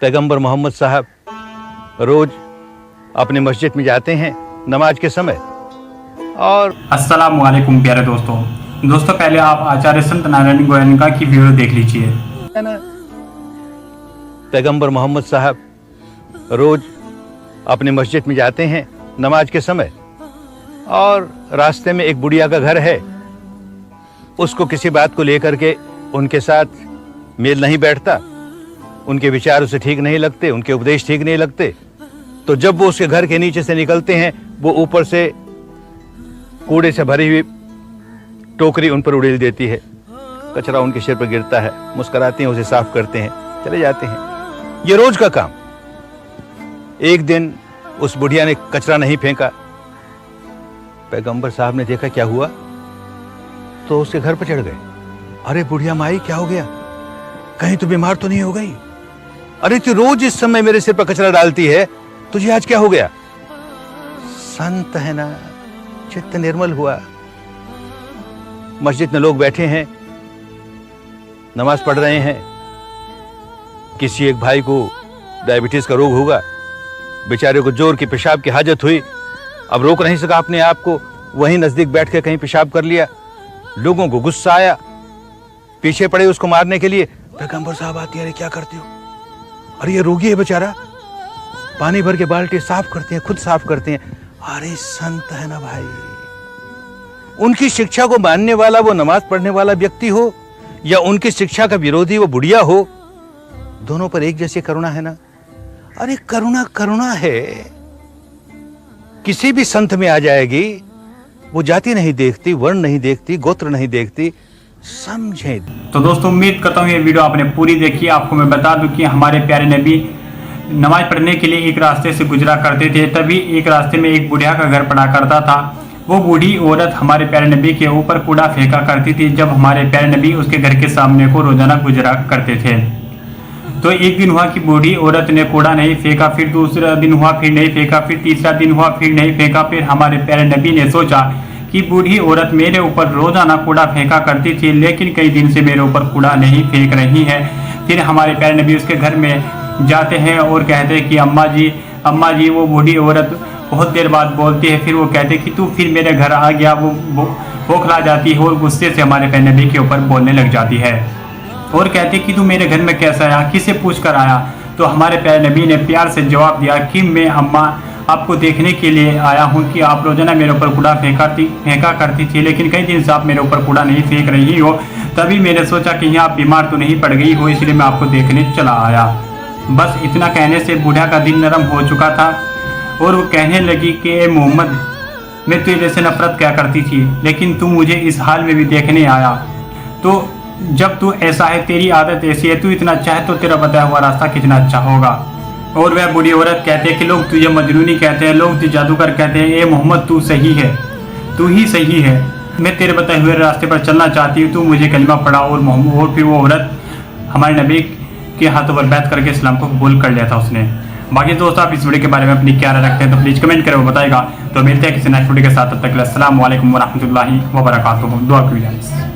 पैगंबर मोहम्मद साहब रोज अपने मस्जिद में जाते हैं नमाज के समय। और अस्सलाम वालेकुम प्यारे दोस्तों पहले आप आचार्य संत नारायण गोयनका की वीडियो देख लीजिए। है ना, पैगंबर मोहम्मद साहब रोज अपने मस्जिद में जाते हैं नमाज के समय, और रास्ते में एक बुढ़िया का घर है। उसको किसी बात को लेकर के उनके साथ मेल नहीं बैठता, उनके विचार उसे ठीक नहीं लगते, उनके उपदेश ठीक नहीं लगते। तो जब वो उसके घर के नीचे से निकलते हैं, वो ऊपर से कूड़े से भरी हुई टोकरी उन पर उड़ेल देती है। कचरा उनके सिर पर गिरता है, मुस्कुराते हैं, उसे साफ करते हैं, चले जाते हैं। ये रोज का काम। एक दिन उस बुढ़िया ने कचरा नहीं फेंका। पैगंबर साहब ने देखा क्या हुआ, तो उसके घर पर चढ़ गए। अरे बुढ़िया माई, क्या हो गया? कहीं तो बीमार तो नहीं हो गई? अरे तू रोज इस समय मेरे सिर पर कचरा डालती है, तुझे आज क्या हो गया? संत है ना, चित्त निर्मल हुआ। मस्जिद में लोग बैठे हैं, नमाज पढ़ रहे हैं। किसी एक भाई को डायबिटीज का रोग होगा, बेचारे को जोर की पेशाब की हाजत हुई। अब रोक नहीं सका अपने आप को, वहीं नजदीक बैठ के कहीं पेशाब कर लिया। लोगों को गुस्सा आया, पीछे पड़े उसको मारने के लिए। पैगंबर साहब आती है, अरे क्या करते हो? अरे ये रोगी है बेचारा, पानी भर के बाल्टी साफ करते हैं, खुद साफ करते हैं। अरे संत है ना भाई। उनकी शिक्षा को मानने वाला वो नमाज पढ़ने वाला व्यक्ति हो, या उनकी शिक्षा का विरोधी वो बुढ़िया हो, दोनों पर एक जैसी करुणा है ना। अरे करुणा करुणा है, किसी भी संत में आ जाएगी। वो जाति नहीं देखती, वर्ण नहीं देखती, गोत्र नहीं देखती, समझे। तो दोस्तों उम्मीद करता हूँ ये वीडियो आपने पूरी देखी। आपको मैं बता दूं कि हमारे प्यारे नबी नमाज पढ़ने के लिए एक रास्ते से गुजरा करते थे। तभी एक रास्ते में एक बुढ़िया का घर पड़ा करता था। वो बूढ़ी औरत हमारे प्यारे नबी के ऊपर कूड़ा फेंका करती थी, जब हमारे प्यारे नबी उसके घर के सामने को रोजाना गुजरा करते थे। तो एक दिन हुआ कि बूढ़ी औरत ने कूड़ा नहीं फेंका, फिर दूसरा दिन हुआ फिर नहीं फेंका, फिर तीसरा दिन हुआ फिर नहीं फेंका। फिर हमारे प्यारे नबी ने सोचा कि बूढ़ी औरत मेरे ऊपर रोजाना कूड़ा फेंका करती थी, लेकिन कई दिन से मेरे ऊपर कूड़ा नहीं फेंक रही है। फिर हमारे प्यारे नबी उसके घर में जाते हैं और कहते हैं कि अम्मा जी। वो बूढ़ी औरत बहुत देर बाद बोलती है। फिर वो कहते हैं कि तू फिर मेरे घर आ गया। वो बौखला जाती है और गुस्से से हमारे प्यारे नबी के ऊपर बोलने लग जाती है और कहते हैं कि तू मेरे घर में कैसा आया, किसे पूछ कर आया? तो हमारे प्यारे नबी ने प्यार से जवाब दिया कि मैं अम्मा आपको देखने के लिए आया हूँ कि आप रोजाना मेरे ऊपर कूड़ा फेंका करती थी, लेकिन कई दिन से आप मेरे ऊपर कूड़ा नहीं फेंक रही हो। तभी मैंने सोचा कि यहाँ आप बीमार तो नहीं पड़ गई हो, इसलिए मैं आपको देखने चला आया। बस इतना कहने से बूढ़ा का दिल नरम हो चुका था और वो कहने लगी कि ए मोहम्मद, मैं तेरे से नफरत क्या करती थी, लेकिन तू मुझे इस हाल में भी देखने आया। तो जब तू ऐसा है, तेरी आदत ऐसी है, तू इतना अच्छा है, तो तेरा बताया हुआ रास्ता कितना अच्छा होगा। और वह बूढ़ी औरत कहते हैं कि लोग तुझे मजनूनी कहते हैं, लोग तुझे जादूगर कहते हैं। ए मोहम्मद, तू सही है, तू ही सही है। मैं तेरे बताए हुए रास्ते पर चलना चाहती हूँ, तू मुझे कलिमा पढ़ा। और फिर वो औरत हमारे नबी के हाथों पर बैठ करके इस्लाम को कबूल कर लिया था उसने। बाकी दोस्तों आप इस वीडियो के बारे में अपनी क्या राय रखते हैं तो प्लीज़ कमेंट करें, वो बताएगा। तो मिलते हैं किसी नेक्स्ट वीडियो के साथ, तब तक के लिए अस्सलाम वालेकुम व रहमतुल्लाहि व बरकातुहू। दुआ कीजिए।